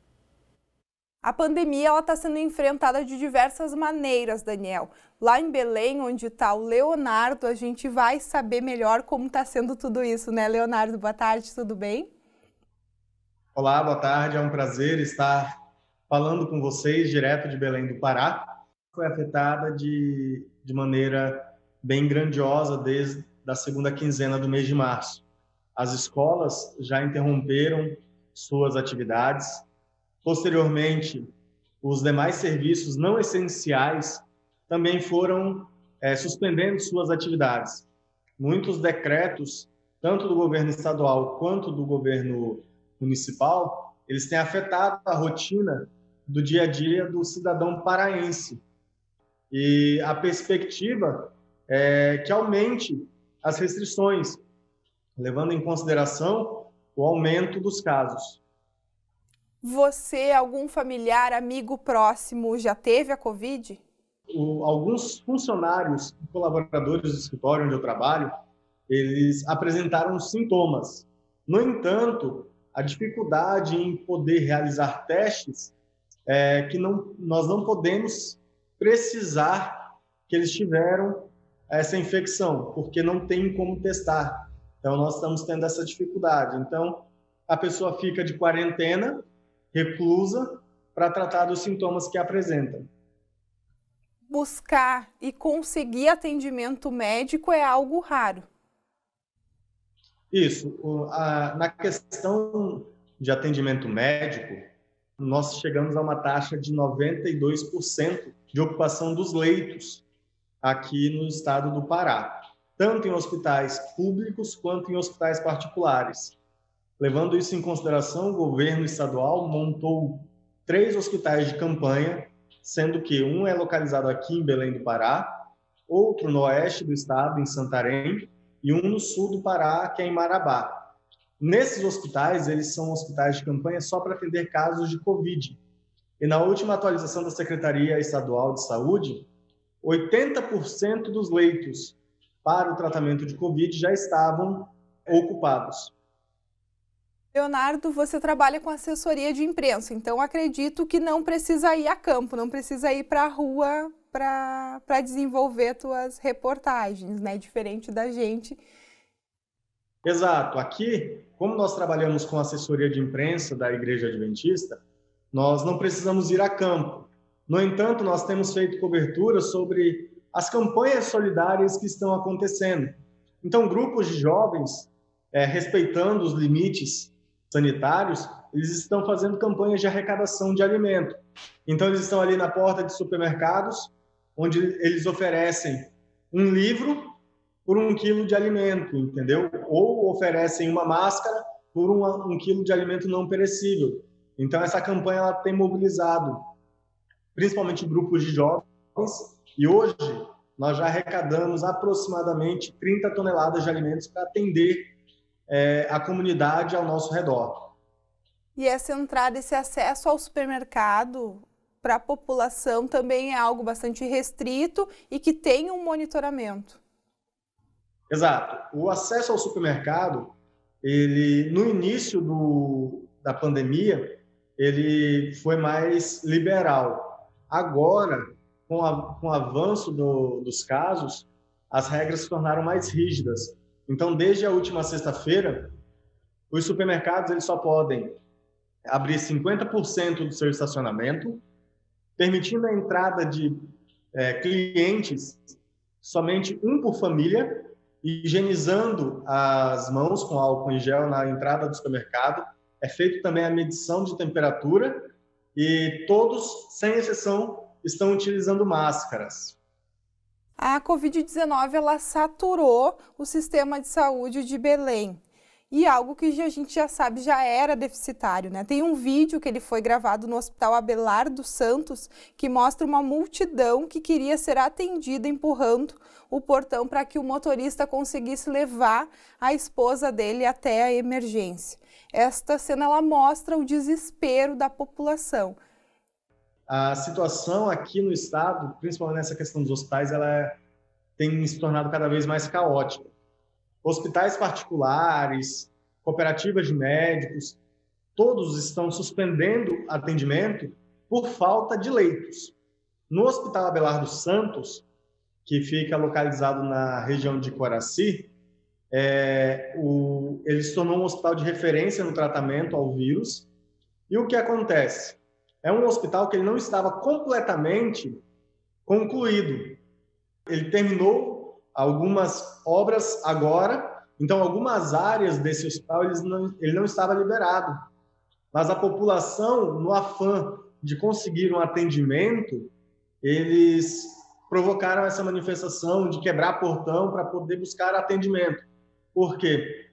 A pandemia está sendo enfrentada de diversas maneiras, Daniel. Lá em Belém, onde está o Leonardo, a gente vai saber melhor como está sendo tudo isso, né, Leonardo? Boa tarde, tudo bem? Olá, boa tarde. É um prazer estar falando com vocês direto de Belém do Pará. Foi afetada de maneira bem grandiosa desde a segunda quinzena do mês de março. As escolas já interromperam suas atividades. Posteriormente, os demais serviços não essenciais também foram suspendendo suas atividades. Muitos decretos, tanto do governo estadual quanto do governo municipal, eles têm afetado a rotina do dia a dia do cidadão paraense. E a perspectiva é que aumente as restrições, levando em consideração o aumento dos casos. Você, algum familiar, amigo próximo, já teve a Covid? Alguns funcionários e colaboradores do escritório onde eu trabalho, eles apresentaram sintomas. No entanto, a dificuldade em poder realizar testes é que nós não podemos precisar que eles tiveram essa infecção, porque não tem como testar. Então, nós estamos tendo essa dificuldade. Então, a pessoa fica de quarentena, reclusa, para tratar dos sintomas que apresentam. Buscar e conseguir atendimento médico é algo raro. Isso. Na questão de atendimento médico, nós chegamos a uma taxa de 92% de ocupação dos leitos aqui no estado do Pará, tanto em hospitais públicos quanto em hospitais particulares. Levando isso em consideração, o governo estadual montou 3 hospitais de campanha, sendo que um é localizado aqui em Belém do Pará, outro no oeste do estado, em Santarém, e um no sul do Pará, que é em Marabá. Nesses hospitais, eles são hospitais de campanha só para atender casos de Covid. E na última atualização da Secretaria Estadual de Saúde, 80% dos leitos para o tratamento de Covid já estavam ocupados. Leonardo, você trabalha com assessoria de imprensa, então acredito que não precisa ir a campo, não precisa ir para a rua para desenvolver suas reportagens, né? Diferente da gente. Exato. Aqui, como nós trabalhamos com assessoria de imprensa da Igreja Adventista, nós não precisamos ir a campo. No entanto, nós temos feito cobertura sobre as campanhas solidárias que estão acontecendo. Então, grupos de jovens, respeitando os limites sanitários, eles estão fazendo campanhas de arrecadação de alimento. Então, eles estão ali na porta de supermercados, onde eles oferecem um livro por 1 quilo de alimento, entendeu? Ou oferecem uma máscara por 1 quilo de alimento não perecível. Então, essa campanha ela tem mobilizado principalmente grupos de jovens, e hoje nós já arrecadamos aproximadamente 30 toneladas de alimentos para atender a comunidade ao nosso redor. E essa entrada, esse acesso ao supermercado para a população também é algo bastante restrito e que tem um monitoramento. Exato. O acesso ao supermercado, ele no início da pandemia, ele foi mais liberal. Agora, com o avanço dos casos, as regras se tornaram mais rígidas. Então, desde a última sexta-feira, os supermercados eles só podem abrir 50% do seu estacionamento, permitindo a entrada de clientes, somente um por família, higienizando as mãos com álcool em gel na entrada do supermercado. É feito também a medição de temperatura e todos, sem exceção, estão utilizando máscaras. A Covid-19 ela saturou o sistema de saúde de Belém. E algo que a gente já sabe já era deficitário, né? Tem um vídeo que ele foi gravado no Hospital Abelardo dos Santos que mostra uma multidão que queria ser atendida empurrando o portão para que o motorista conseguisse levar a esposa dele até a emergência. Esta cena ela mostra o desespero da população. A situação aqui no estado, principalmente nessa questão dos hospitais, ela tem se tornado cada vez mais caótica. Hospitais particulares, cooperativas de médicos, todos estão suspendendo atendimento por falta de leitos. No Hospital Abelardo dos Santos, que fica localizado na região de Coraci, ele se tornou um hospital de referência no tratamento ao vírus. E o que acontece? É um hospital que ele não estava completamente concluído. Ele terminou algumas obras agora, então algumas áreas desse hospital ele não estava liberado. Mas a população, no afã de conseguir um atendimento, eles provocaram essa manifestação de quebrar portão para poder buscar atendimento. Por quê?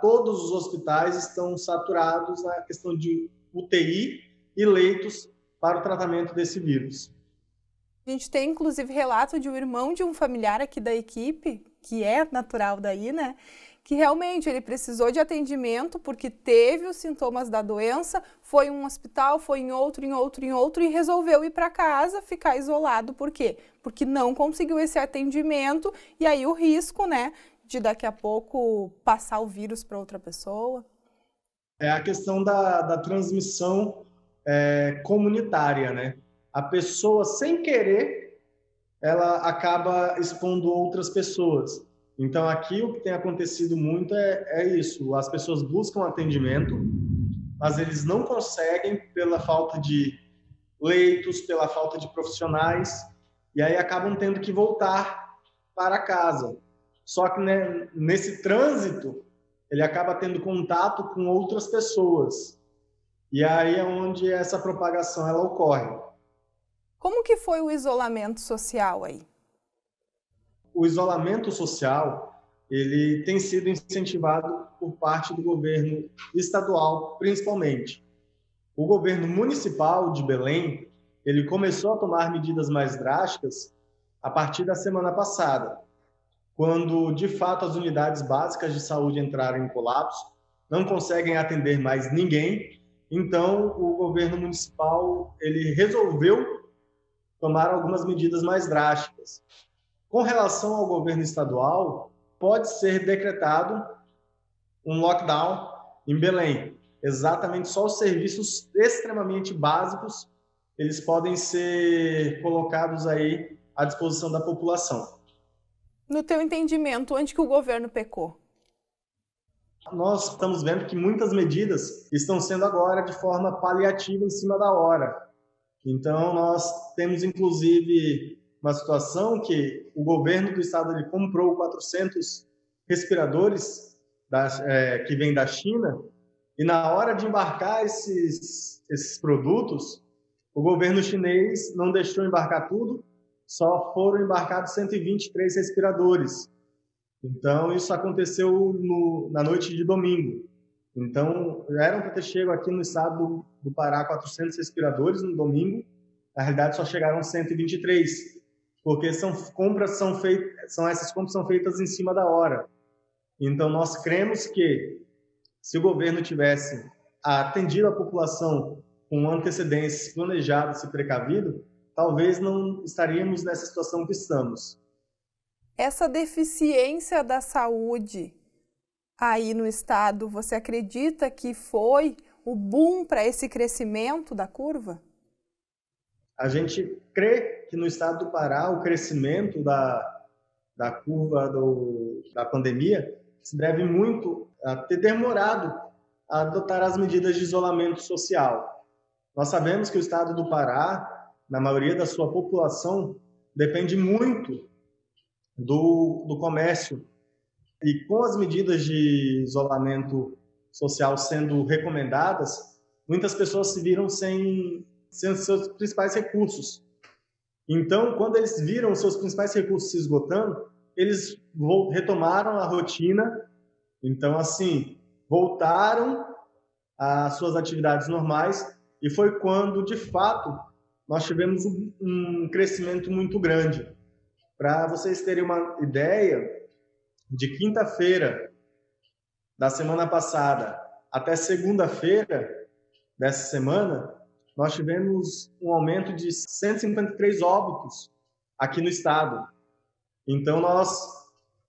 Todos os hospitais estão saturados na questão de UTI e leitos para o tratamento desse vírus. A gente tem, inclusive, relato de um irmão de um familiar aqui da equipe, que é natural daí, né? Que realmente ele precisou de atendimento porque teve os sintomas da doença, foi em um hospital, foi em outro e resolveu ir para casa, ficar isolado. Por quê? Porque não conseguiu esse atendimento e aí o risco, né, de daqui a pouco passar o vírus para outra pessoa. É a questão da transmissão comunitária, né? A pessoa, sem querer, ela acaba expondo outras pessoas. Então, aqui o que tem acontecido muito é isso. As pessoas buscam atendimento, mas eles não conseguem pela falta de leitos, pela falta de profissionais, e aí acabam tendo que voltar para casa. Só que, né, nesse trânsito, ele acaba tendo contato com outras pessoas. E aí é onde essa propagação ela ocorre. Como que foi o isolamento social aí? O isolamento social, ele tem sido incentivado por parte do governo estadual, principalmente. O governo municipal de Belém, ele começou a tomar medidas mais drásticas a partir da semana passada, quando, de fato, as unidades básicas de saúde entraram em colapso, não conseguem atender mais ninguém. Então, o governo municipal ele resolveu tomar algumas medidas mais drásticas. Com relação ao governo estadual, pode ser decretado um lockdown em Belém. Exatamente só os serviços extremamente básicos, eles podem ser colocados aí à disposição da população. No teu entendimento, onde que o governo pecou? Nós estamos vendo que muitas medidas estão sendo agora de forma paliativa em cima da hora. Então, nós temos, inclusive, uma situação que o governo do estado ele comprou 400 respiradores que vêm da China, e na hora de embarcar esses produtos, o governo chinês não deixou embarcar tudo, só foram embarcados 123 respiradores. Então, isso aconteceu na noite de domingo. Então, eram para ter chegado aqui no estado do Pará 400 respiradores no domingo, na realidade só chegaram 123, porque essas compras são feitas em cima da hora. Então, nós cremos que, se o governo tivesse atendido a população com antecedências planejadas e precavido, talvez não estaríamos nessa situação que estamos. Essa deficiência da saúde aí no estado, você acredita que foi o boom para esse crescimento da curva? A gente crê que no estado do Pará o crescimento da curva da pandemia se deve muito a ter demorado a adotar as medidas de isolamento social. Nós sabemos que o estado do Pará, na maioria da sua população, depende muito do comércio. E com as medidas de isolamento social sendo recomendadas, muitas pessoas se viram sem seus principais recursos. Então, quando eles viram seus principais recursos se esgotando, eles retomaram a rotina. Então, assim, voltaram às suas atividades normais, e foi quando, de fato, nós tivemos um crescimento muito grande. Para vocês terem uma ideia, de quinta-feira da semana passada até segunda-feira dessa semana, nós tivemos um aumento de 153 óbitos aqui no estado. Então, nós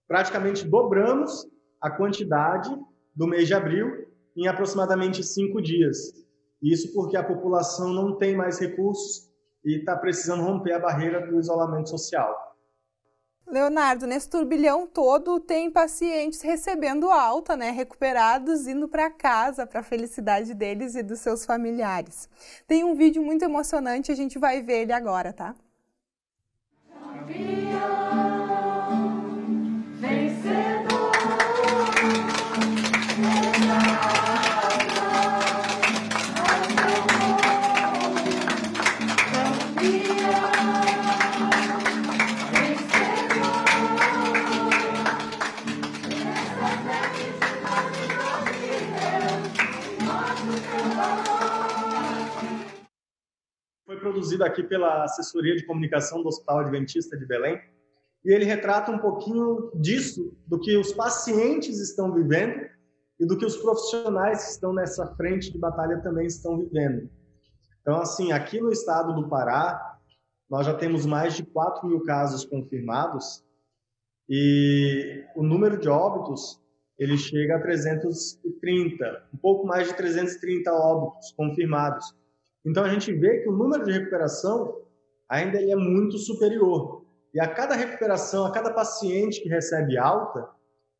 praticamente dobramos a quantidade do mês de abril em aproximadamente 5 dias. Isso porque a população não tem mais recursos e está precisando romper a barreira do isolamento social. Leonardo, nesse turbilhão todo tem pacientes recebendo alta, né, recuperados, indo para casa, para a felicidade deles e dos seus familiares. Tem um vídeo muito emocionante, a gente vai ver ele agora, tá? Foi produzido aqui pela assessoria de comunicação do Hospital Adventista de Belém, e ele retrata um pouquinho disso, do que os pacientes estão vivendo e do que os profissionais que estão nessa frente de batalha também estão vivendo. Então, assim, aqui no estado do Pará, nós já temos mais de 4.000 casos confirmados, e o número de óbitos ele chega a 330, um pouco mais de 330 óbitos confirmados. Então, a gente vê que o número de recuperação ainda é muito superior. E a cada recuperação, a cada paciente que recebe alta,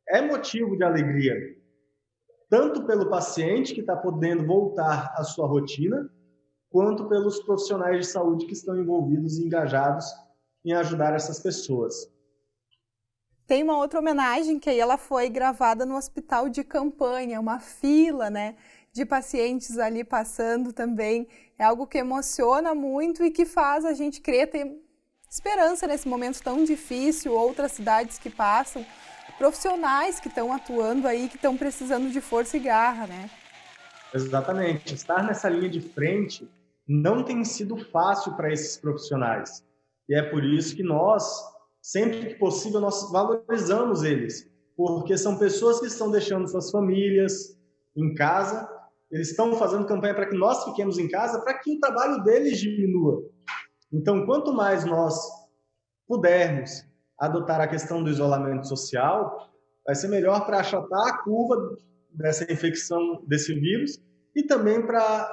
é motivo de alegria. Tanto pelo paciente que está podendo voltar à sua rotina, quanto pelos profissionais de saúde que estão envolvidos e engajados em ajudar essas pessoas. Tem uma outra homenagem que aí ela foi gravada no hospital de campanha, uma fila, né, de pacientes ali passando também. É algo que emociona muito e que faz a gente querer ter esperança nesse momento tão difícil, outras cidades que passam, profissionais que estão atuando aí, que estão precisando de força e garra, né? Exatamente. Estar nessa linha de frente não tem sido fácil para esses profissionais. E é por isso que nós, sempre que possível, nós valorizamos eles, porque são pessoas que estão deixando suas famílias em casa, eles estão fazendo campanha para que nós fiquemos em casa, para que o trabalho deles diminua. Então, quanto mais nós pudermos adotar a questão do isolamento social, vai ser melhor para achatar a curva dessa infecção, desse vírus, e também para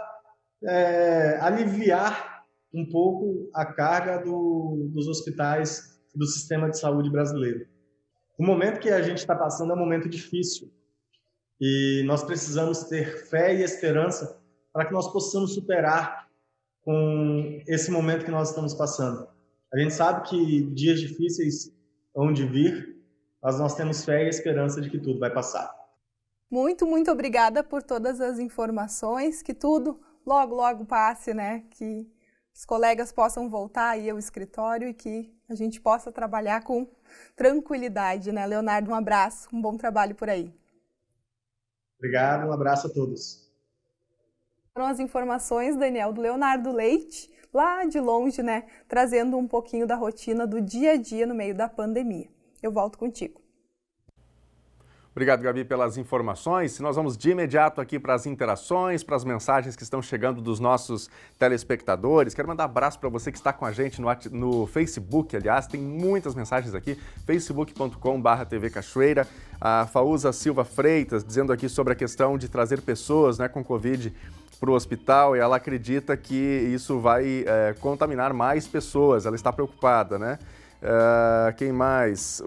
aliviar um pouco a carga dos hospitais do sistema de saúde brasileiro. O momento que a gente está passando é um momento difícil e nós precisamos ter fé e esperança para que nós possamos superar com esse momento que nós estamos passando. A gente sabe que dias difíceis hão de vir, mas nós temos fé e esperança de que tudo vai passar. Muito, muito obrigada por todas as informações, que tudo logo, logo passe, né? Que os colegas possam voltar aí ao escritório e que a gente possa trabalhar com tranquilidade, né? Leonardo, um abraço, um bom trabalho por aí. Obrigado, um abraço a todos. Foram as informações, Daniel, do Leonardo Leite, lá de longe, né? Trazendo um pouquinho da rotina do dia a dia no meio da pandemia. Eu volto contigo. Obrigado, Gabi, pelas informações. Nós vamos de imediato aqui para as interações, para as mensagens que estão chegando dos nossos telespectadores. Quero mandar um abraço para você que está com a gente no Facebook, aliás, tem muitas mensagens aqui, facebook.com/TV Cachoeira. A Fauza Silva Freitas dizendo aqui sobre a questão de trazer pessoas, né, com Covid para o hospital, e ela acredita que isso vai contaminar mais pessoas, ela está preocupada, né? Quem mais?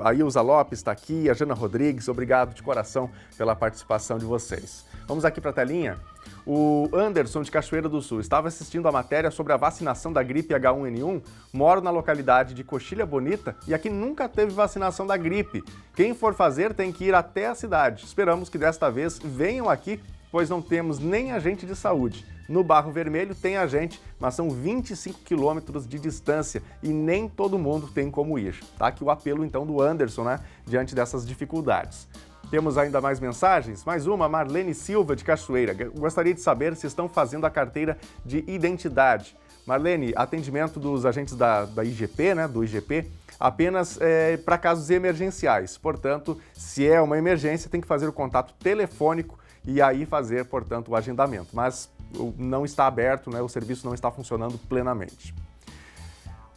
A Ilza Lopes está aqui, a Jana Rodrigues, obrigado de coração pela participação de vocês. Vamos aqui para a telinha. O Anderson de Cachoeira do Sul estava assistindo a matéria sobre a vacinação da gripe H1N1, moro na localidade de Coxilha Bonita e aqui nunca teve vacinação da gripe. Quem for fazer tem que ir até a cidade. Esperamos que desta vez venham aqui, pois não temos nem agente de saúde. No Barro Vermelho tem agente, mas são 25 quilômetros de distância e nem todo mundo tem como ir. Tá aqui o apelo então do Anderson, né, diante dessas dificuldades. Temos ainda mais mensagens? Mais uma, Marlene Silva de Cachoeira. Gostaria de saber se estão fazendo a carteira de identidade. Marlene, atendimento dos agentes da IGP, né, do IGP, apenas para casos emergenciais. Portanto, se é uma emergência, tem que fazer o contato telefônico e aí fazer, portanto, o agendamento. Mas não está aberto, né? O serviço não está funcionando plenamente.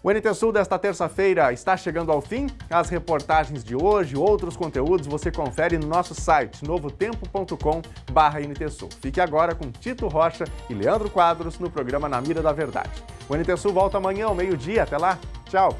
O NT Sul desta terça-feira está chegando ao fim. As reportagens de hoje e outros conteúdos você confere no nosso site novotempo.com/NT Sul. Fique agora com Tito Rocha e Leandro Quadros no programa Na Mira da Verdade. O NT Sul volta amanhã ao meio-dia. Até lá. Tchau!